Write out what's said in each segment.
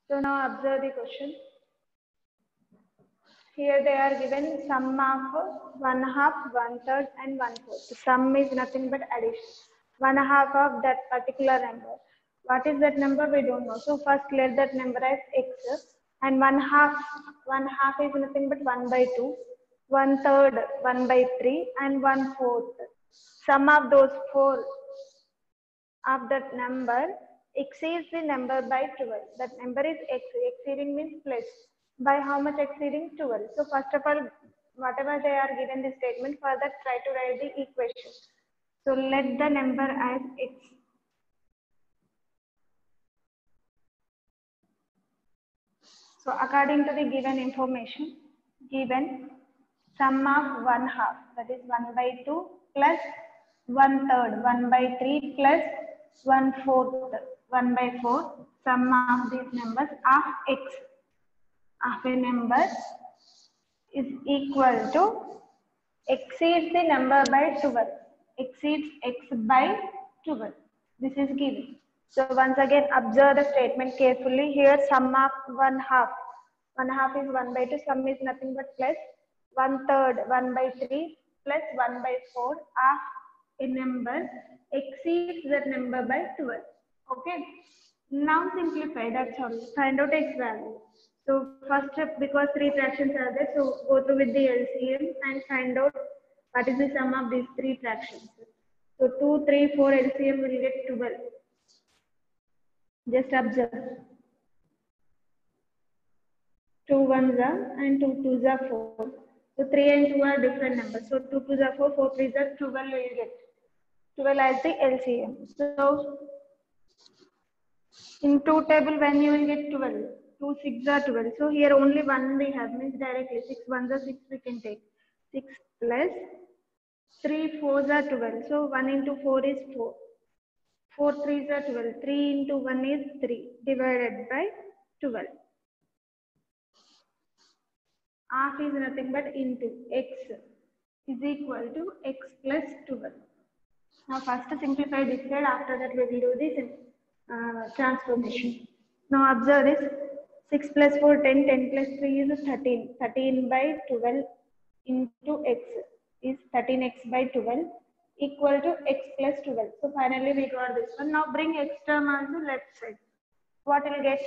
So now observe the question. Here they are given sum of 1/2, 1/3 and 1/4. The sum is nothing but addition. 1/2 of that particular number. What is that number? We don't know. So first let that number as x, and 1/2 is nothing but 1 by 2, 1/3 1 by 3 and 1/4. Sum of those four of that number exceeds the number by 12. That number is x. Exceeding means plus. By how much exceeding? 12. So first of all, whatever they are given the statement, for that try to write the equation. So let the number as x. So according to the given information, given sum of 1/2, that is 1 by 2 plus 1/3, 1 by 3 plus 1/4, 1 by 4, sum of these numbers of x of a number is equal to exceeds the number by 12, exceeds x by 12. This is given. So once again observe the statement carefully. Here sum of 1/2. 1/2 is 1 by 2. Sum is nothing but plus 1/3 1 by 3 plus 1 by 4 of a number exceeds that number by 12. Okay. Now simplify. That's all. Find out x value. So first step, because three fractions are there, so go through with the LCM and find out what is the sum of these three fractions. So 2, 3, 4 LCM will get 12. Just observe. 2 ones are and 2 twos are 4. So 3 and 2 are different numbers. So 2 twos are 4, 4 threes are 12 will get. 12 as the LCM. So in 2 table when you will get 12. 2 6 are 12. So here only 1 we have, means directly 6 ones are 6 we can take. 6 plus 3 fours are 12. So 1 into 4 is 4. 4 threes are 12. 3 into 1 is 3 divided by 12. Half is nothing but into x is equal to x plus 12. Now first simplify this side, after that we will do this transformation. Now observe this. 6 plus 4, 10, 10 plus 3 is 13. 13 by 12 into x is 13x by 12 equal to x plus 12. So finally we got this one. Now bring x term also left side. What will get?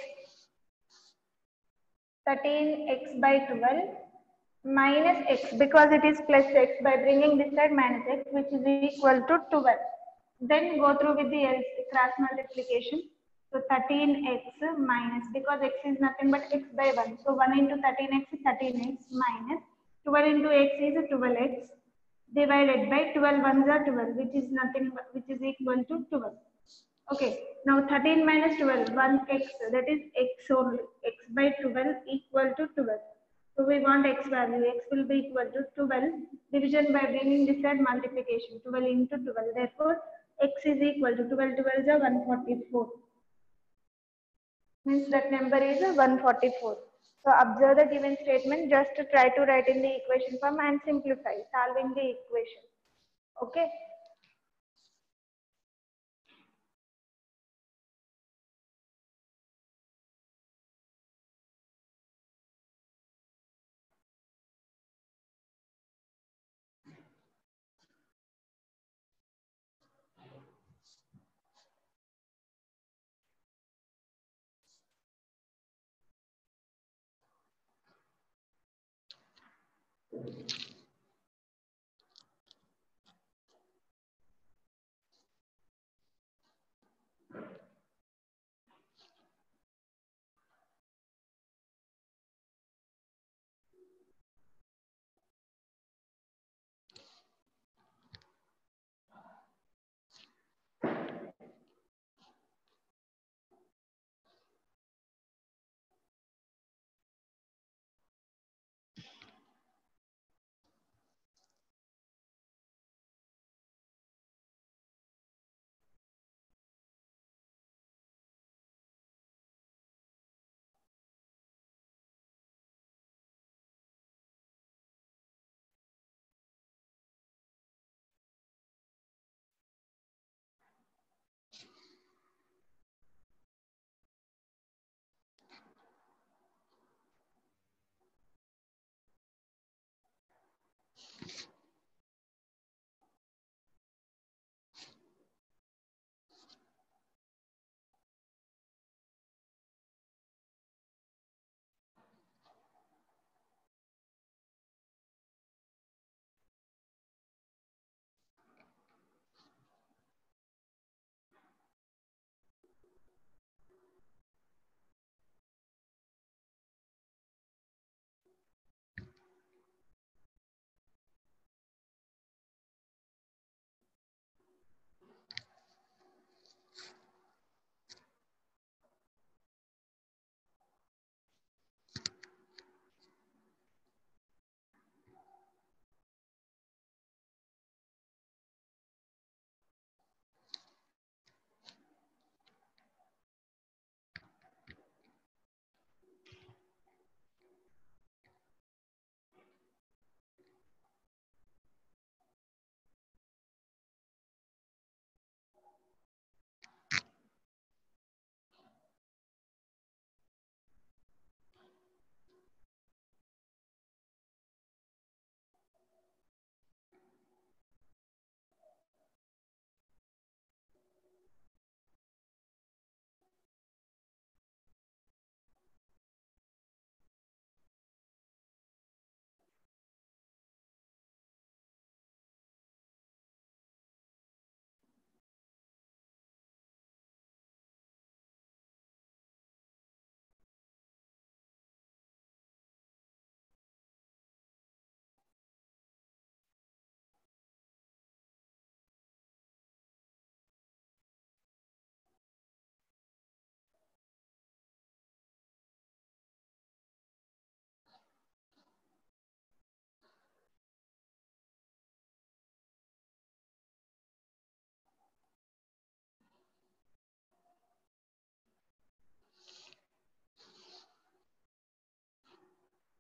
13x by 12 minus x, because it is plus x, by bringing this side minus x, which is equal to 12. Then go through with the cross multiplication. So 13x minus, because x is nothing but x by 1. So 1 into 13x is 13x minus 12 into x is 12x divided by 12 ones are 12, which is nothing but, which is equal to 12. Okay, now 13 minus 12, 1x, that is x only, x by 12 equal to 12. So we want x value, x will be equal to 12, division by bringing this side multiplication, 12 into 12. Therefore, x is equal to 12, 12 is 144. Means that number is 144. So observe the given statement, just to try to write in the equation form and simplify, solving the equation. Okay.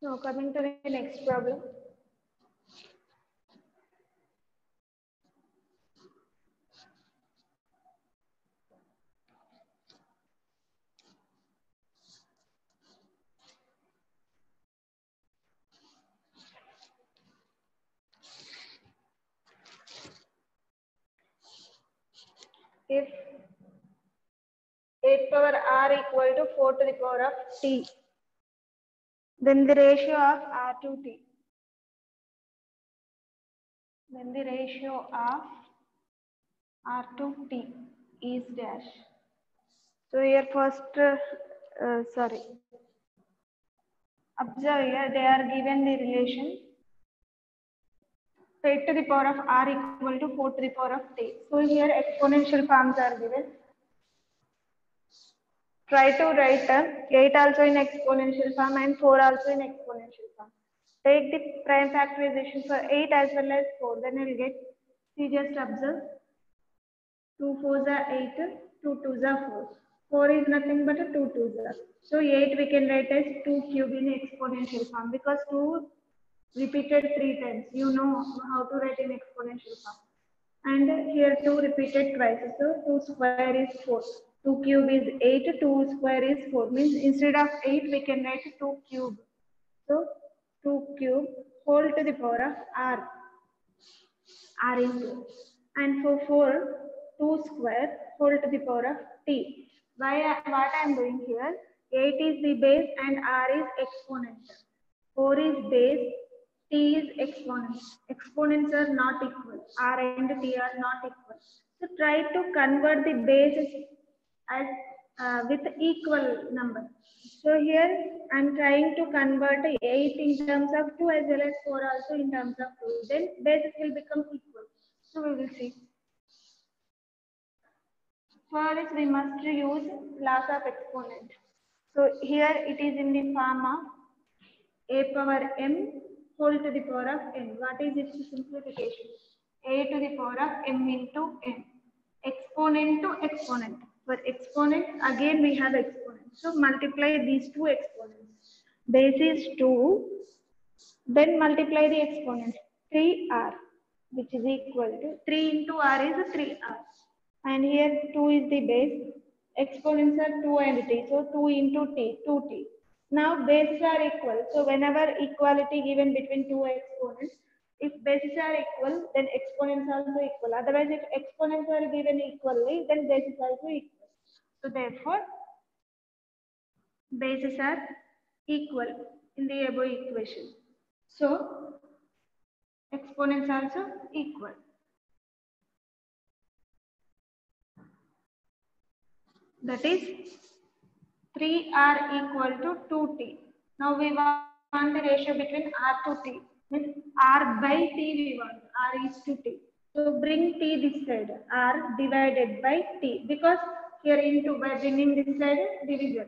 Now coming to the next problem. If 8 power r equal to 4 to the power of t, then the ratio of r to t. Then the ratio of r to t is dash. So here first, sorry. Observe here they are given the relation 8 to the power of r equal to 4 to the power of t. So here exponential forms are given. Try to write 8 also in exponential form and 4 also in exponential form. Take the prime factorization for 8 as well as 4. Then you will get, see just observe. 2 4s are 8, 2 2s are 4. 4 is nothing but a 2 2s are. So 8 we can write as 2 cube in exponential form because 2 repeated 3 times. You know how to write in exponential form. And here 2 repeated twice. So 2 square is 4. 2 cube is 8, 2 square is 4. Means instead of 8 we can write 2 cube. So 2 cube whole to the power of r. R is 2. And for 4, 2 square whole to the power of t. What I am doing here, 8 is the base and r is exponent. 4 is base, t is exponent. Exponents are not equal. R and t are not equal. So try to convert the bases as with equal number. So here I am trying to convert 8 in terms of 2 as well as 4 also in terms of 2. Then bases will become equal. So we will see. For this we must use laws of exponent. So here it is in the form of a power m whole to the power of n. What is its simplification? A to the power of m into n. Exponent to exponent. For exponent, again we have exponent. So multiply these two exponents. Base is 2. Then multiply the exponent. 3r, which is equal to 3 into r is 3r. And here 2 is the base. Exponents are 2 and t. So 2 into t, 2t. Now bases are equal. So whenever equality given between two exponents, if bases are equal, then exponents are also equal. Otherwise, if exponents are given equally, then bases are also equal. So therefore, bases are equal in the above equation. So exponents also equal. That is 3r equal to 2t. Now we want the ratio between r to t. Means r by t we want. R is to t. So bring t this side. R divided by t. Because here into by bringing this side division.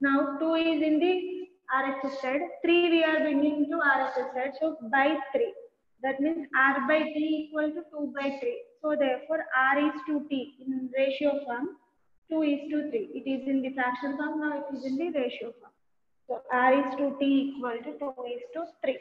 Now 2 is in the RHS side. 3 we are bringing into RHS side. So by 3. That means r by t equal to 2 by 3. So therefore r is to t in ratio form. 2 is to 3. It is in the fraction form, now it is in the ratio form. So r is to t equal to 2 is to 3.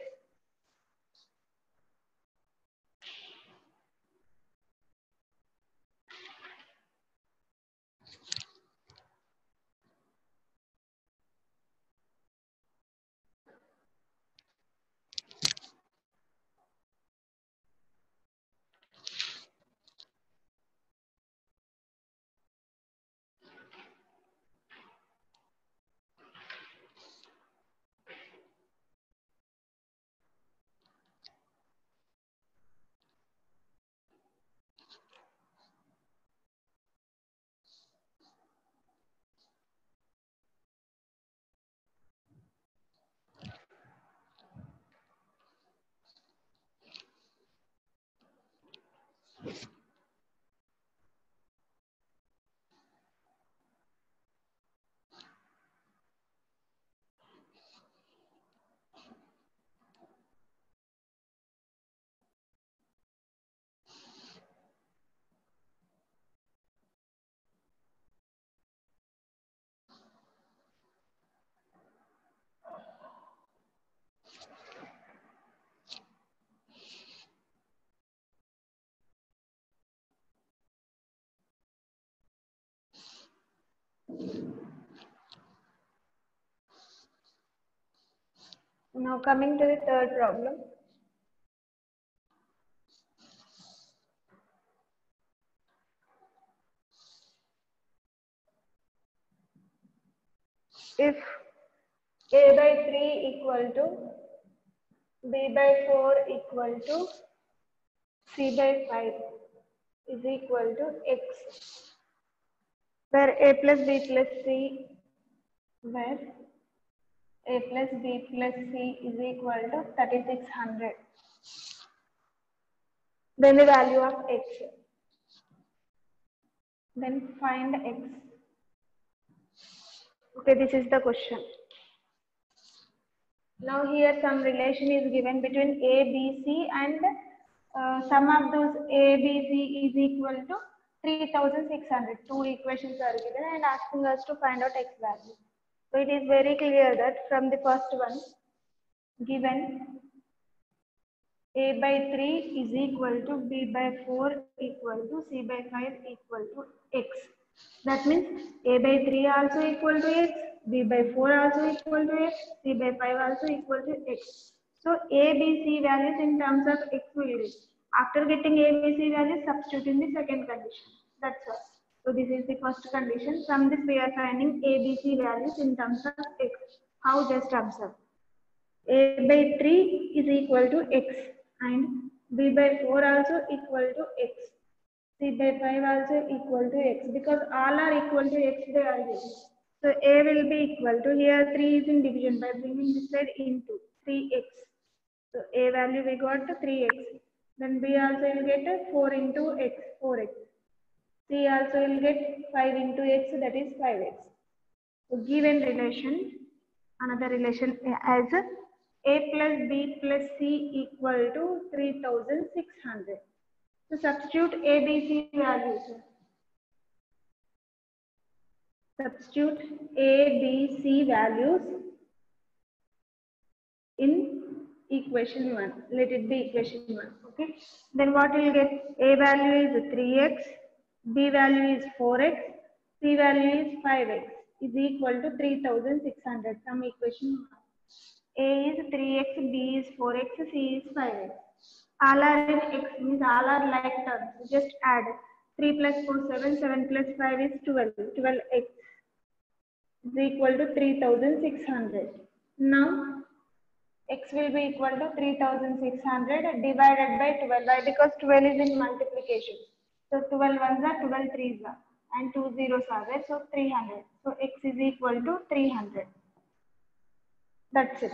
Now coming to the third problem. If a by 3 equal to b by 4 equal to c by 5 is equal to x, where a plus b plus c, where a plus b plus c is equal to 3600. Then the value of x. Then find x. Okay, this is the question. Now here some relation is given between a, b, c, and sum of those a, b, c is equal to 3600. Two equations are given and asking us to find out x value. So it is very clear that from the first one, given a by 3 is equal to b by 4 equal to c by 5 equal to x. That means a by 3 also equal to x, b by 4 also equal to x, c by 5 also equal to x. So a, b, c values in terms of x will be. After getting a, b, c values, substitute in the second condition. That's all. So this is the first condition. From this we are finding a, b, c values in terms of x. How? Just observe. A by 3 is equal to x and b by 4 also equal to x. C by 5 also equal to x, because all are equal to x they are given. So a will be equal to, here 3 is in division, by bringing this side into 3x. So a value we got to 3x. Then b also will get 4 into x, 4x. C also will get 5 into x, that is 5x. So given relation, another relation as a plus b plus c equal to 3600. So substitute a, b, c values. Substitute a, b, c values in equation 1. Let it be equation 1. Okay. Then what will get? A value is 3x, b value is 4x, c value is 5x is equal to 3600 from equation 1. A is 3x, B is 4x, C is 5x. All are in x, means all are like terms. Just add 3 plus 4, 7, 7 plus 5 is 12. 12x is equal to 3600. Now, x will be equal to 3600 divided by 12. Why? Because 12 is in multiplication. So 12 ones are 12 threes are, and 2 zeros are there. So 300. So x is equal to 300. That's it.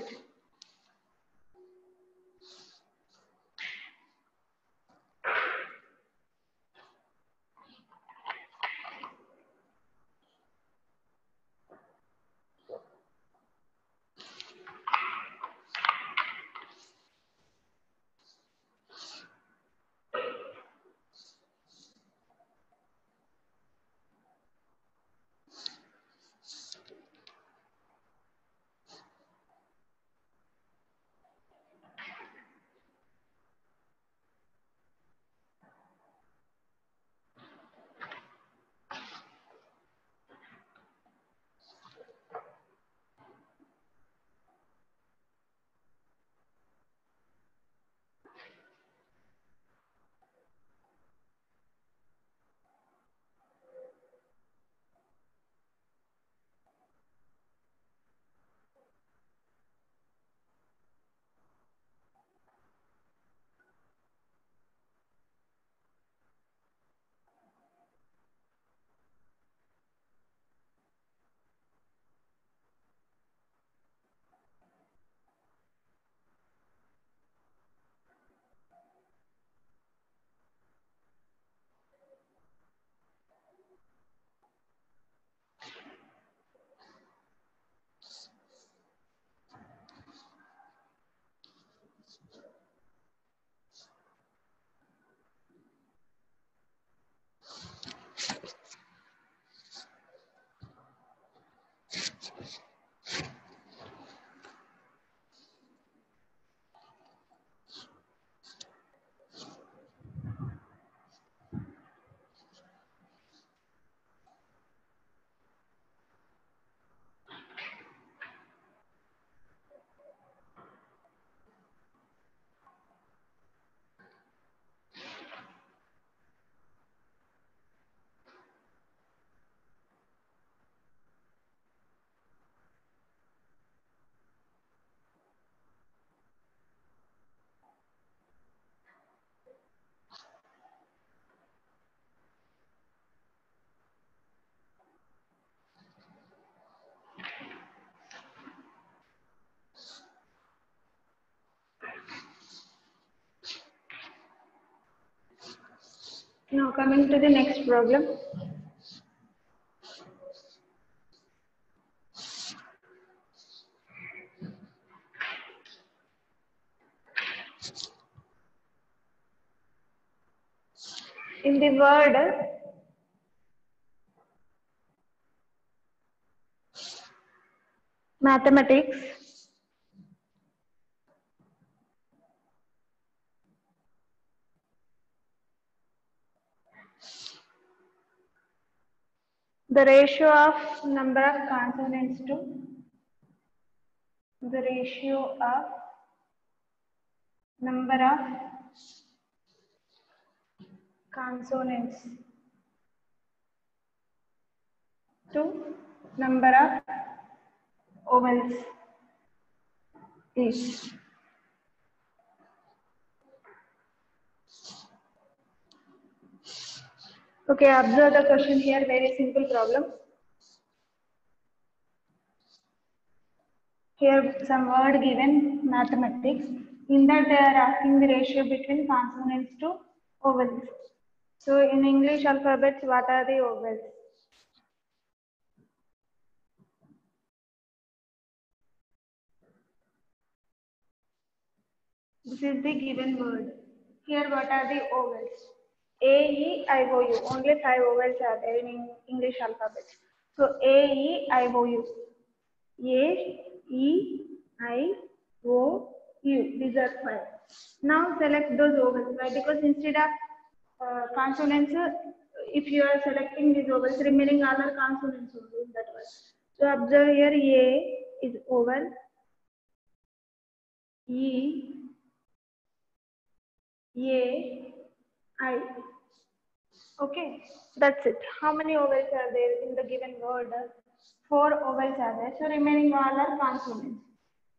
Now coming to the next problem. In the word mathematics, the ratio of number of consonants to the ratio of number of consonants to number of vowels is. Okay, observe the question here, very simple problem. Here some word given, mathematics. In that they are asking the ratio between consonants to vowels. So in English alphabets, what are the vowels? This is the given word. Here what are the vowels? A, E, I, O, U. Only 5 vowels are there in English alphabet. So A, E, I, O, U. A, E, I, O, U. These are 5. Now select those vowels. Why? Because instead of consonants, if you are selecting these vowels, remaining all are consonants only in that word. So observe here, A is vowel, E, A, I. Okay, that's it. How many vowels are there in the given word? 4 vowels are there. So remaining all are consonants.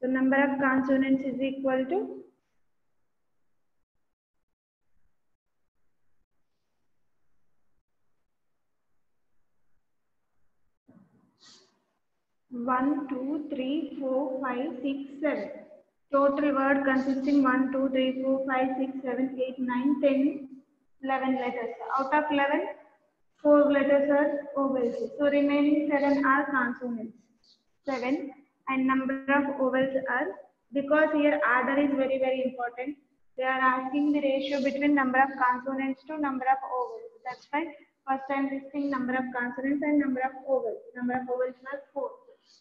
The number of consonants is equal to 1, 2, 3, 4, 5, 6, 7. Total word consisting 1, 2, 3, 4, 5, 6, 7, 8, 9, 10, 11 letters. Out of 11, 4 letters are vowels. So remaining 7 are consonants. 7, and number of vowels are, because here order is very, very important. They are asking the ratio between number of consonants to number of vowels. That's why first I am listing number of consonants and number of vowels. Number of vowels are 4.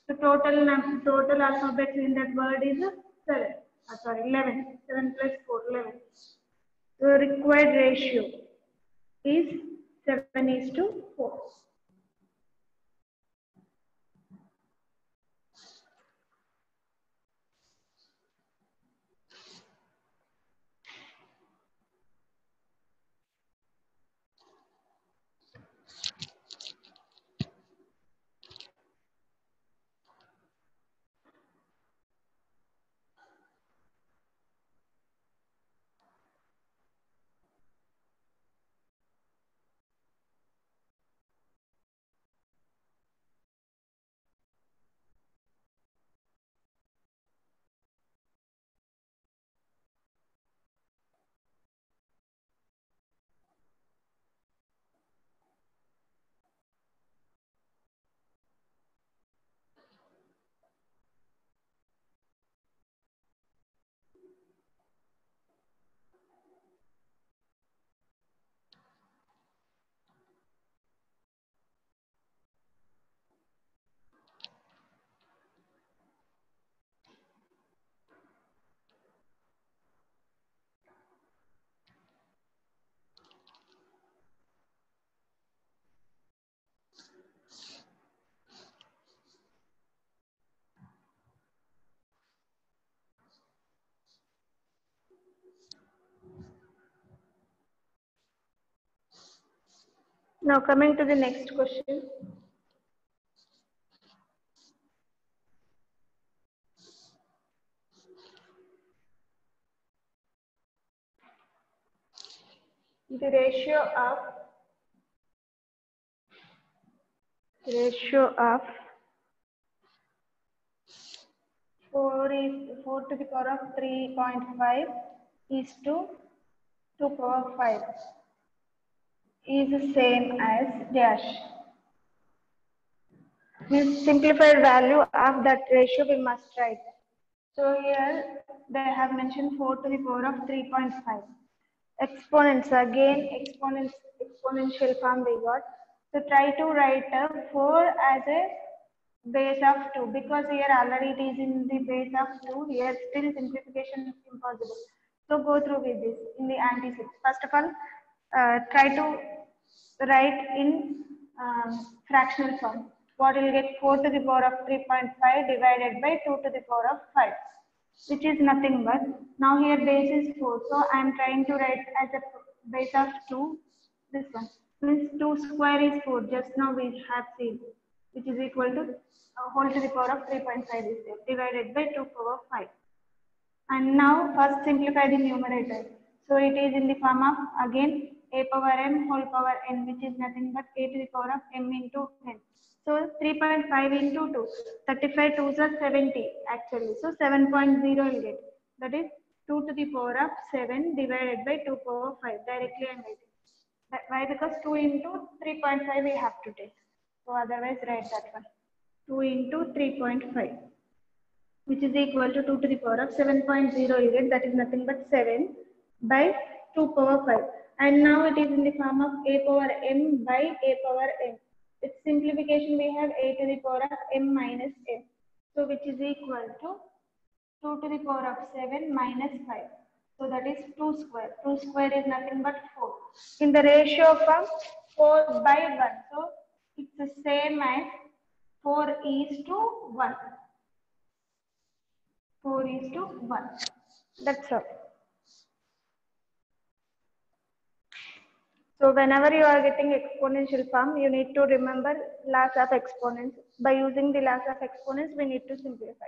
So total alphabets in that word is 7. 11. 7 plus 4, 11. The required ratio is 7:4. Now coming to the next question. The ratio of 4 to the power of 3.5 is to 2 power 5. is the same as dash. Means simplified value of that ratio we must write. So here they have mentioned 4 to the power of 3.5. Exponents, again exponential form we got. So try to write 4 as a base of 2, because here already it is in the base of 2. Here still simplification is impossible. So go through with this in the antecedent. First of all, try to write in fractional form. What will get 4 to the power of 3.5 divided by 2 to the power of 5, which is nothing but, now here base is 4. So I am trying to write as a base of 2, this one. Means 2 square is 4, just now we have seen, which is equal to whole to the power of 3.5 is there, divided by 2 power 5. And now first simplify the numerator. So it is in the form of again a power m whole power n, which is nothing but a to the power of m into n. So 3.5 into 2, 35 2s are 70 actually. So 7.0 will get. That is 2 to the power of 7 divided by 2 power 5. Directly I am writing. Why? Because 2 into 3.5 we have to take. So otherwise write that one. 2 into 3.5. Which is equal to 2 to the power of 7.0 you get, that is nothing but 7 by 2 power 5. And now it is in the form of a power m by a power n. Its simplification we have a to the power of m minus n. So which is equal to 2 to the power of 7 minus 5. So that is 2 square. 2 square is nothing but 4. In the ratio from 4 by 1. So it's the same as 4 is to 1. 4 is to 1. That's all. So whenever you are getting exponential form, you need to remember laws of exponents. By using the laws of exponents, we need to simplify.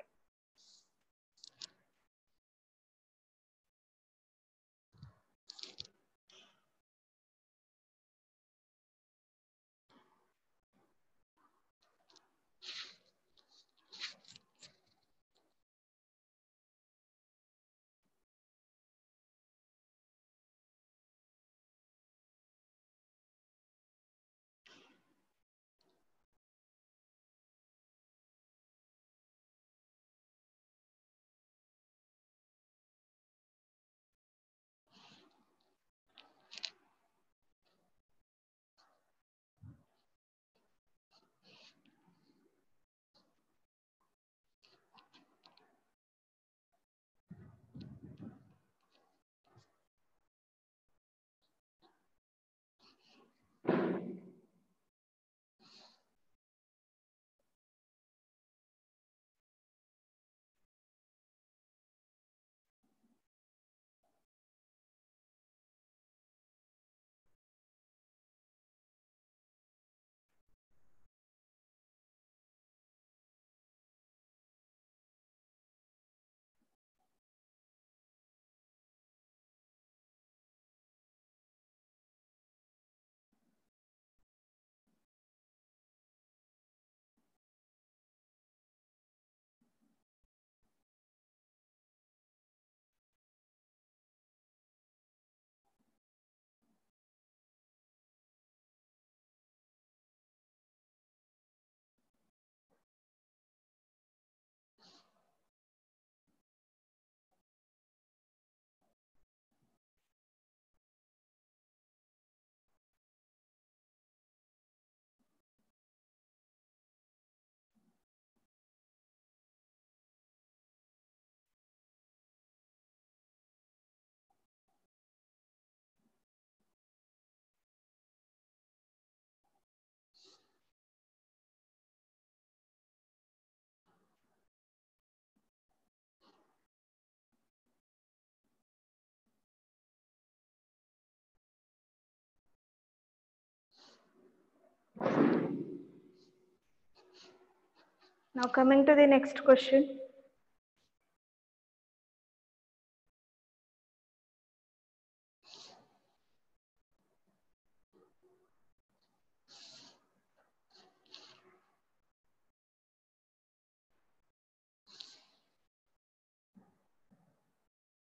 Now coming to the next question.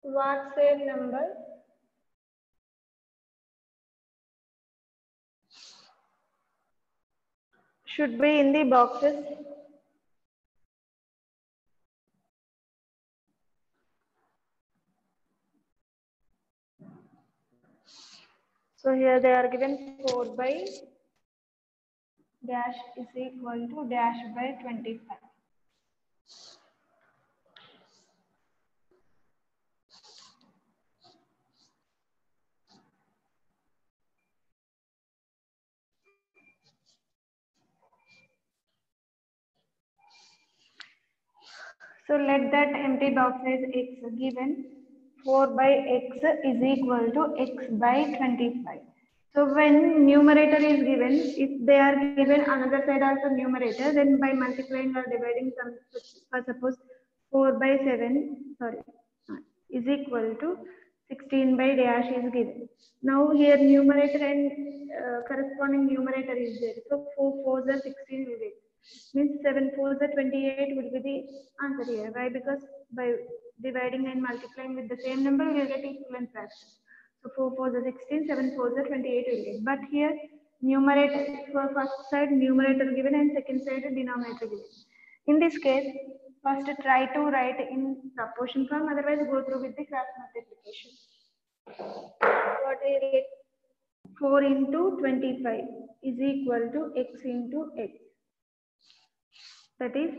What same number should be in the boxes. So here they are given 4 by dash is equal to dash by 25. So let that empty box size x given 4 by x is equal to x by 25. So when numerator is given, if they are given another side also numerator, then by multiplying or dividing some, suppose 4 by 7, sorry, is equal to 16 by dash is given. Now here numerator and corresponding numerator is there. So 4 4s are 16 will be. Means 7 4s are 28 would be the answer here. Why? Because by dividing and multiplying with the same number, we will get equivalent fraction. So 4 4s are 16, 7 4s are 28 will get. But here numerator for first side numerator given and second side denominator given. In this case, first try to write in proportion form, otherwise go through with the cross multiplication. What we get? 4 into 25 is equal to x into x. That is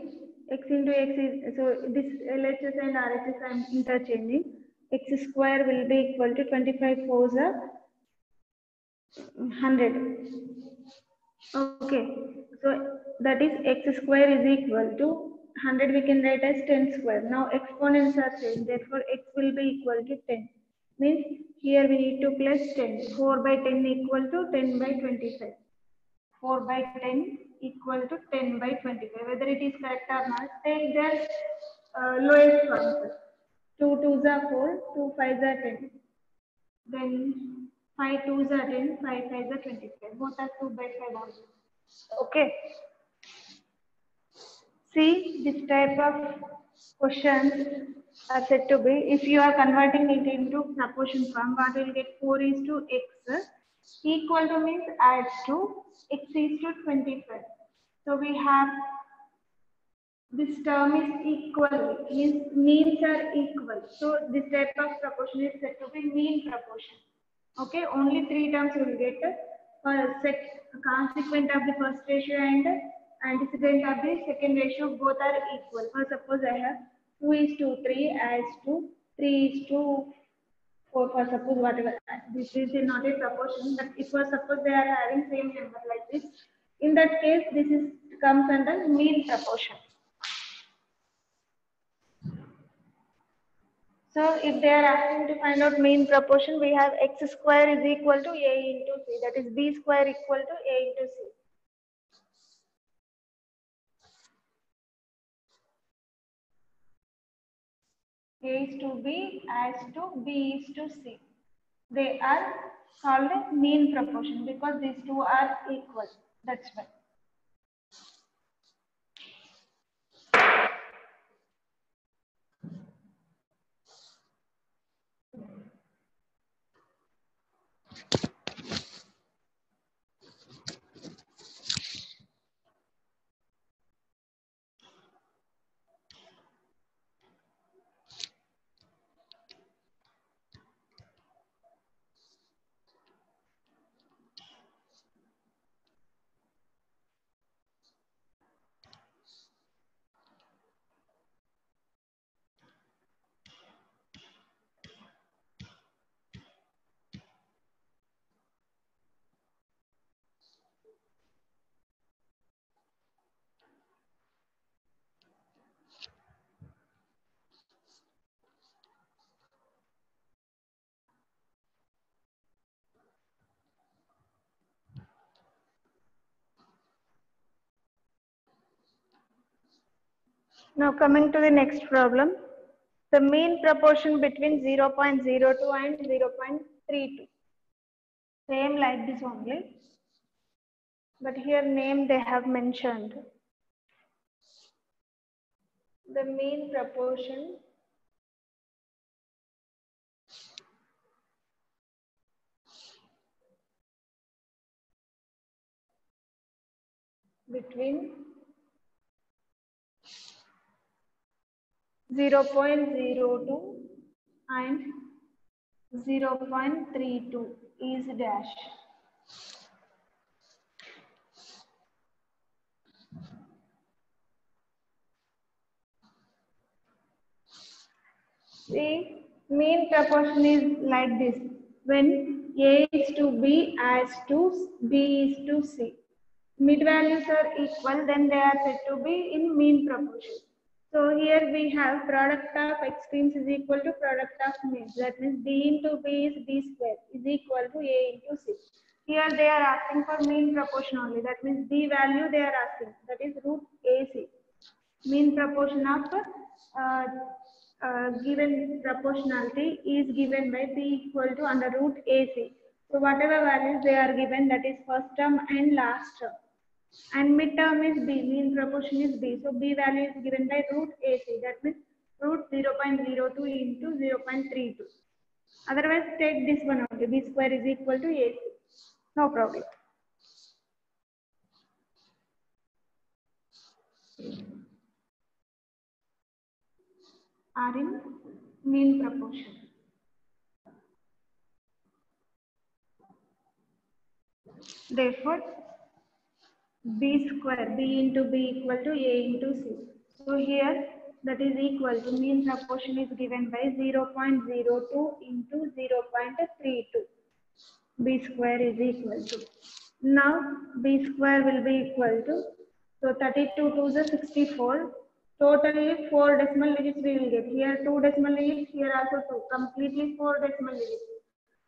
x into x is, so this LHS and RHS I am interchanging. X square will be equal to 25 4s are 100. Okay, so that is x square is equal to 100 we can write as 10 square. Now exponents are same, therefore x will be equal to 10. Means here we need to plus 10. 4 by 10 equal to 10 by 25. 4 by 10 equal to 10 by 25. Whether it is correct or not, take their lowest ones. 2 2s are 4, 2 5s are 10. Then 5 2s are 10, 5 5s are 25. Both are 2 by 5 also. Okay. See, this type of questions are said to be, if you are converting it into proportion form, what will get 4 is to x equal to means adds to x is to 25. So we have this term is equal, means are equal. So this type of proportion is said to be mean proportion. Okay, only 3 terms you will get consequent of the first ratio and antecedent of the second ratio, both are equal. For suppose I have 2 is to 3 adds to 3 is to 4, for suppose whatever. This is not a proportion, but if for suppose they are having same number like this, in that case this is comes under mean proportion. So if they are asking to find out mean proportion, we have x square is equal to a into c, that is b square equal to a into c. A is to b as to b is to c. They are called a mean proportion because these two are equal. That's why. Now coming to the next problem, the mean proportion between 0.02 and 0.32. Same like this only, but here name they have mentioned. The mean proportion between 0.02 and 0.32 is dash. See, mean proportion is like this. When A is to B as to B is to C. Mid values are equal, then they are said to be in mean proportion. So here we have product of extremes is equal to product of means. That means B into B is B square is equal to A into C. Here they are asking for mean proportion only. That means B value they are asking. That is root AC. Mean proportion of given proportionality is given by B equal to under root AC. So whatever values they are given, that is first term and last term. And midterm is B, mean proportion is B. So B value is given by root AC. That means root 0.02 into 0.32. Otherwise, take this one only. B square is equal to AC. No problem. Are in mean proportion. Therefore, B square, B into B equal to A into C. So here that is equal to mean proportion is given by 0.02 into 0.32. B square is equal to. Now B square will be equal to, so 32 to the 64. Totally 4 decimal digits we will get. Here 2 decimal digits, here also 2. Completely 4 decimal digits.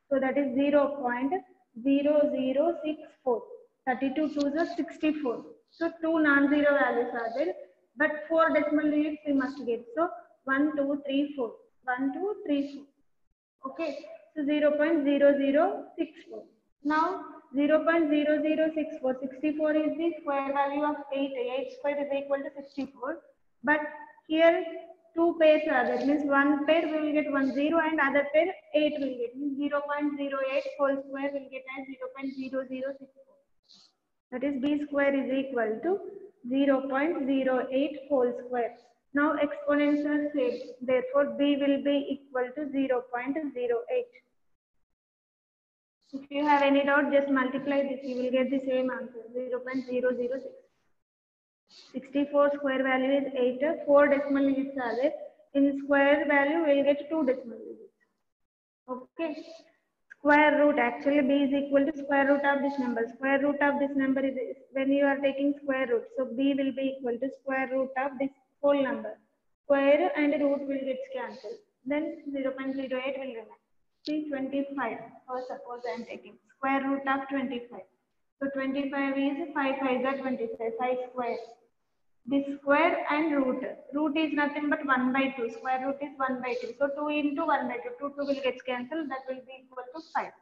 So that is 0.0064. 32 to the 64. So 2 non-zero values are there, but 4 decimal digits we must get. So 1, 2, 3, 4. 1, 2, 3, 4. Okay. So 0.0064. Now 0.0064. 64 is the square value of 8. 8 square is equal to 64. But here two pairs are there. Means one pair we will get 10 and other pair 8 will get. Means 0.08 whole square will get as 0.0064. That is B square is equal to 0.08 whole square. Now exponents are same. Therefore, B will be equal to 0.08. If you have any doubt, just multiply this. You will get the same answer, 0.006. 64 square value is 8. 4 decimal digits are there. In square value, we will get 2 decimal digits. Okay. Square root, actually B is equal to square root of this number. Square root of this number is when you are taking square root. So B will be equal to square root of this whole number. Square and root will get cancelled. Then 0.08 will remain. See 25. Or suppose I am taking square root of 25. So 25 is 5 5 is 25. 5 square. This square and root. Root is nothing but 1 by 2. Square root is 1 by 2. So 2 into 1 by 2. 2 will get cancelled. That will be equal to 5.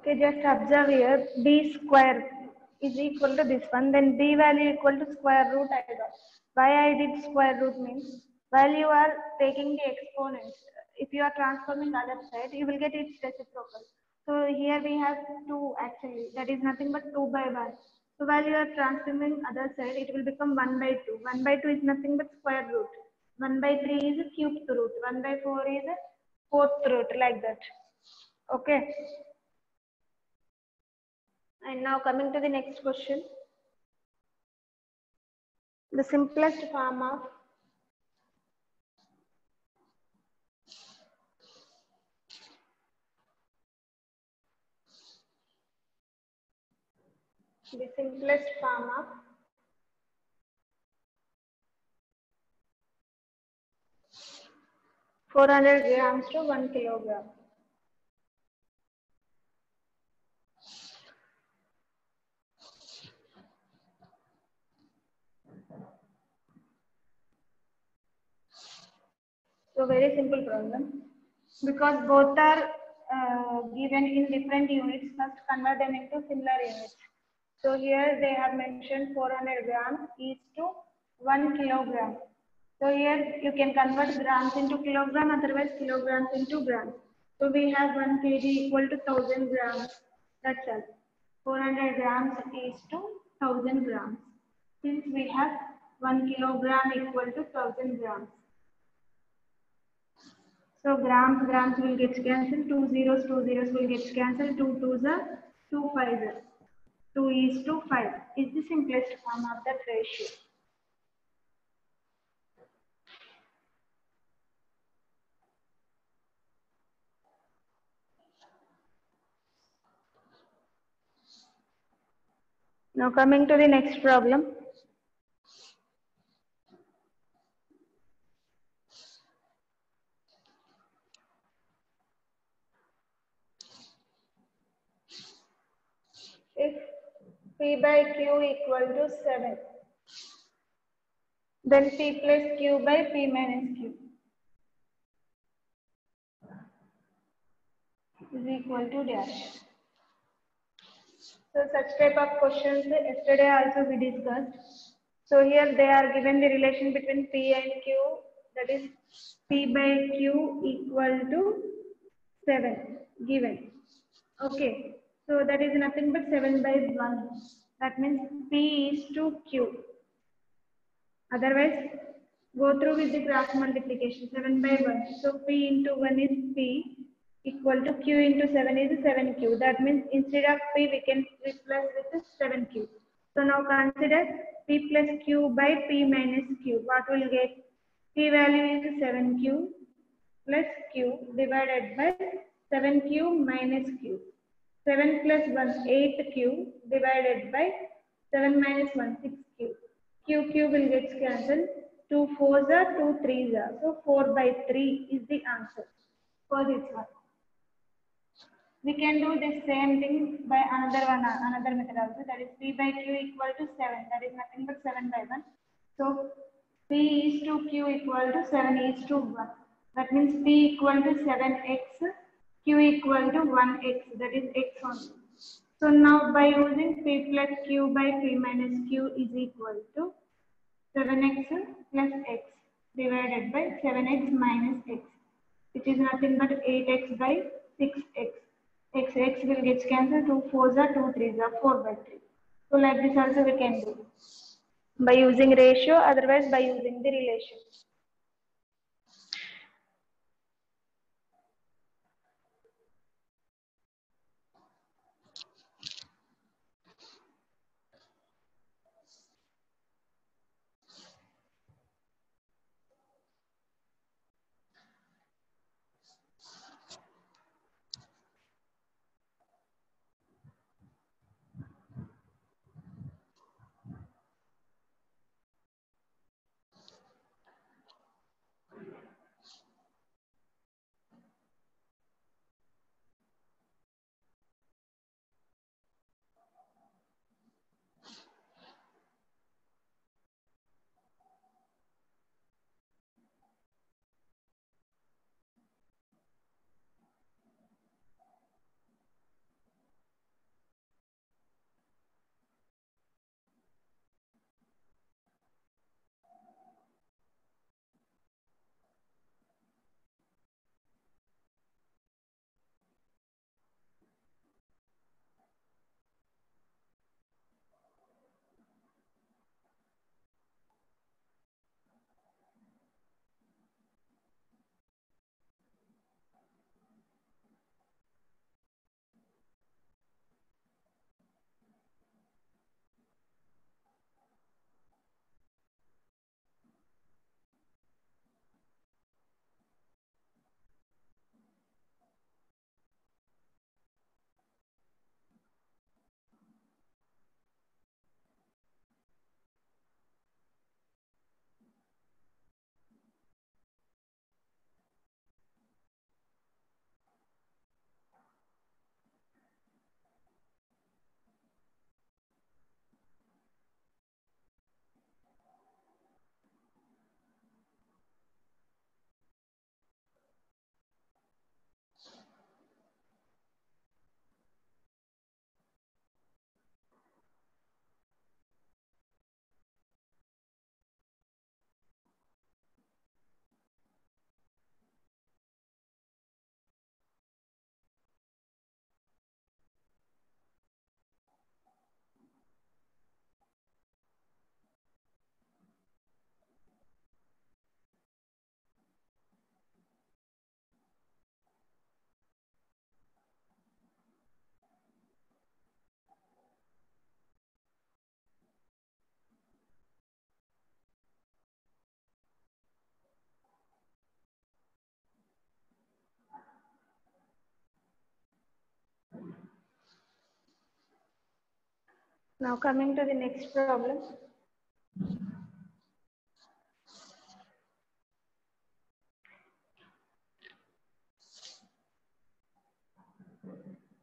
Okay, just observe here, b square is equal to this one, then b value equal to square root I got. Why I did square root means, while you are taking the exponents, if you are transforming other side, you will get its reciprocal. So here we have 2 actually, that is nothing but 2 by 1. So while you are transforming other side, it will become 1 by 2. 1 by 2 is nothing but square root. 1 by 3 is a cubed root. 1 by 4 is a fourth root, like that. Okay. And now coming to the next question. The simplest form of the simplest form of 400 grams to 1 kilogram. So very simple problem. Because both are given in different units, first convert them into similar units. So here they have mentioned 400 grams is to 1 kilogram. So here you can convert grams into kilogram, otherwise kilograms into grams. So we have 1 kg equal to 1000 grams. That's all. 400 grams is to 1000 grams. Since we have 1 kilogram equal to 1000 grams. So grams will get cancelled, two zeros will get cancelled, 2 2s are 2 5s are 2 is to 5 is the simplest form of that ratio. Now coming to the next problem. If P by Q equal to 7, then P plus Q by P minus Q is equal to dash. So such type of questions yesterday also we discussed. So here they are given the relation between P and Q, that is P by Q equal to 7 given. Okay, so that is nothing but 7 by 1. That means P is to Q. Otherwise, go through with the cross multiplication, 7 by 1. So P into 1 is P equal to Q into 7 is 7Q. That means instead of P, we can replace with 7Q. So now consider P plus Q by P minus Q. What will get? P value is 7Q plus Q divided by 7Q minus Q. 7 plus 1, 8Q divided by 7 minus 1, 6Q. Q will get cancelled. 2 4s are 2 3s are. So 4 by 3 is the answer for this one. We can do the same thing by another method also. That is P by Q equal to 7. That is nothing but 7 by 1. So P is to Q equal to 7 is to 1. That means P equal to 7x, Q equal to 1x. That is x only. So now by using P plus Q by P minus Q is equal to 7x plus x divided by 7x minus x, which is nothing but 8x by 6x. X will get cancelled, 2 4s are 2 3s are 4 by 3. So like this also we can do by using ratio, otherwise by using the relation. Now coming to the next problem.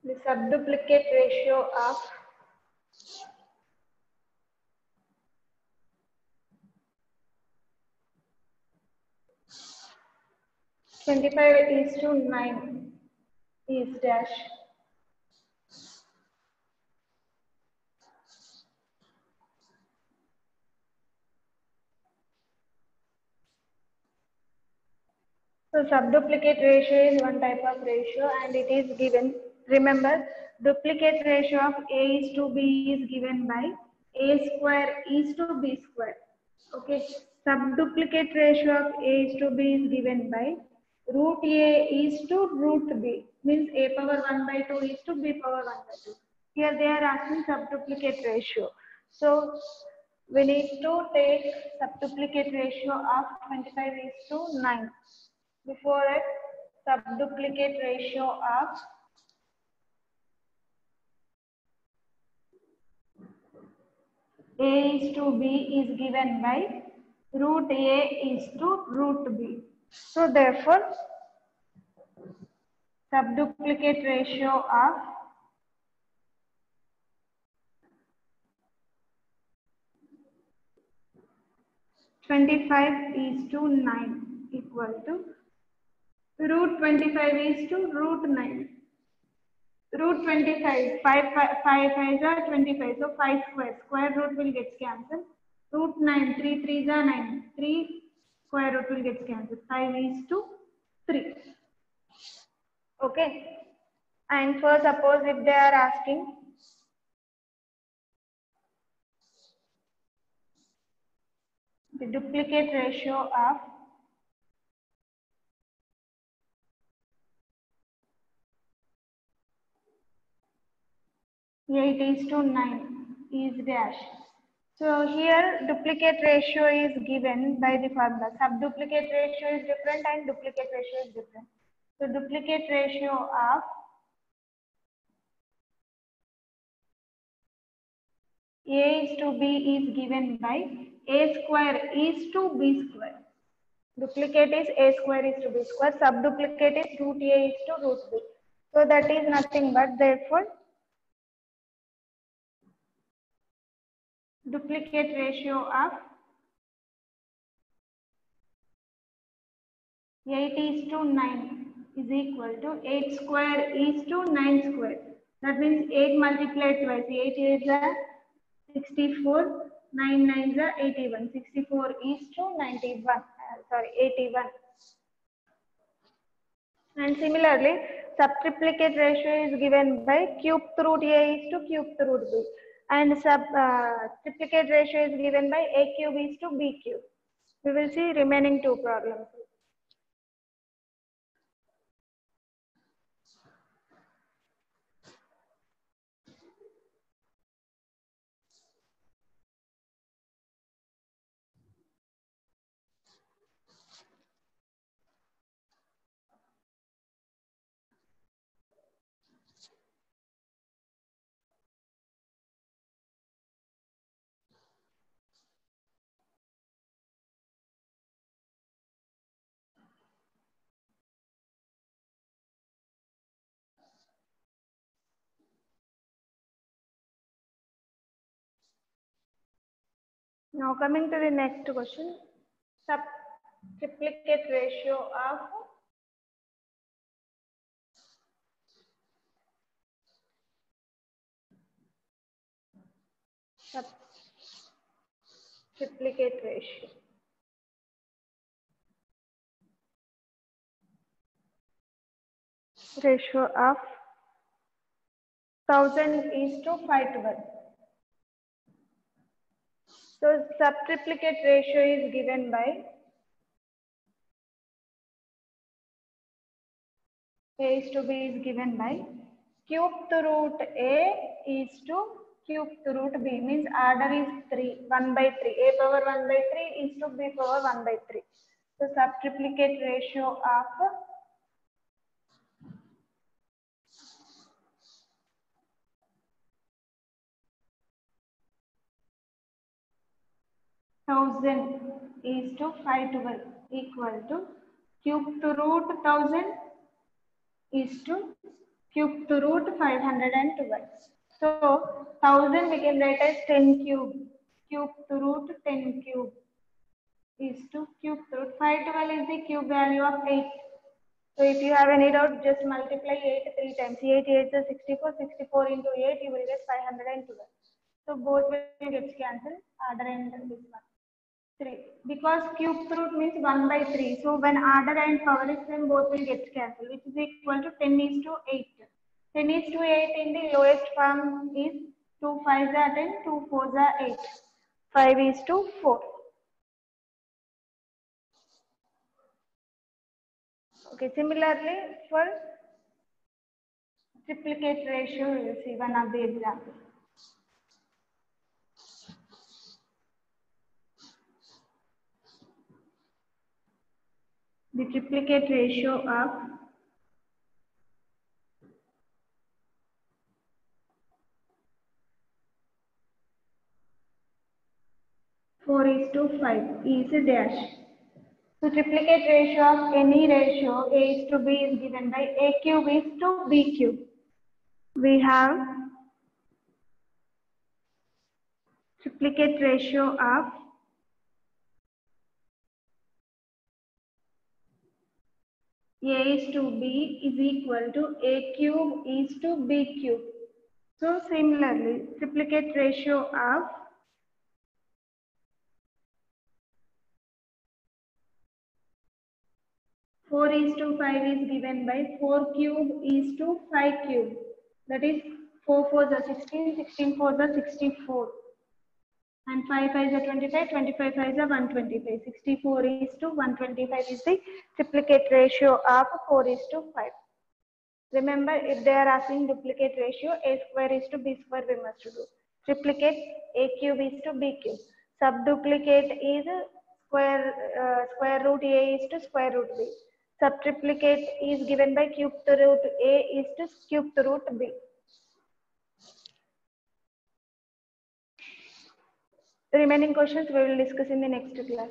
The subduplicate ratio of 25:9 is dash. So subduplicate ratio is one type of ratio and it is given. Remember, duplicate ratio of A is to B is given by A square is to B square. Okay. Subduplicate ratio of A is to B is given by root A is to root B. Means A power 1 by 2 is to B power 1 by 2. Here they are asking subduplicate ratio. So we need to take subduplicate ratio of 25:9. Before it, subduplicate ratio of A is to B is given by root A is to root B. So therefore, subduplicate ratio of (25:9) equal to root 25 is to root 9. Root 25, 5 are 25, so 5 square root will get cancelled. Root 9, 3 3s are 9, 3 square root will get cancelled. 5 is to 3. Okay. And for suppose if they are asking the duplicate ratio of 8:9 is dash. So here duplicate ratio is given by the formula. Subduplicate ratio is different and duplicate ratio is different. So duplicate ratio of A is to B is given by A square is to B square. Duplicate is A square is to B square. Subduplicate is root A is to root B. So that is nothing but therefore duplicate ratio of 8:9 is equal to 8 square is to 9 square. That means 8 multiplied twice. 8 is a 64, 9 9s are 81. 64 is to 91. 81. And similarly, subtriplicate ratio is given by cubed root A is to cubed root B. And triplicate ratio is given by A cube is to B cube. We will see remaining two problems. Now coming to the next question, subtriplicate ratio of subtriplicate ratio of 1000 is to 512. So subtriplicate ratio is given by A is to B is given by cubed root A is to cubed root B, means order is 3, 1 by 3. A power 1 by 3 is to B power 1 by 3. So subtriplicate ratio of 1000 is to 512 equal to cube to root 1000 is to cube to root 512. So 1000 we can write as 10 cube. Cube to root 10 cube is to cube to root 512 is the cube value of 8. So if you have any doubt, just multiply 8 3 times. 8 8 is 64. 64 into 8 you will get 512. So both will get cancelled. Other end this one. 3. Because cube root means 1 by 3. So when order and power is same, both will get cancelled, which is equal to 10 is to 8. 10 is to 8 in the lowest form is 2 5s are 10, 2 4s are 8. 5 is to 4. Okay, similarly for triplicate ratio, you will see one of the examples. The triplicate ratio of 4 is to 5 is a dash. So triplicate ratio of any ratio A is to B is given by A cube is to B cube. We have triplicate ratio of A is to B is equal to A cube is to B cube. So similarly, triplicate ratio of four is to 5 is given by 4 cube is to 5 cube. That is 4 4s are 16, 16 4s are 64. And 5 5s are 25, 25 5s are 125. 64 is to 125 is the triplicate ratio of 4 is to 5. Remember, if they are asking duplicate ratio, A square is to B square, we must do. Triplicate, A cube is to B cube. Subduplicate is square root A is to square root B. Subtriplicate is given by cube to root A is to cube to root B. The remaining questions we will discuss in the next class.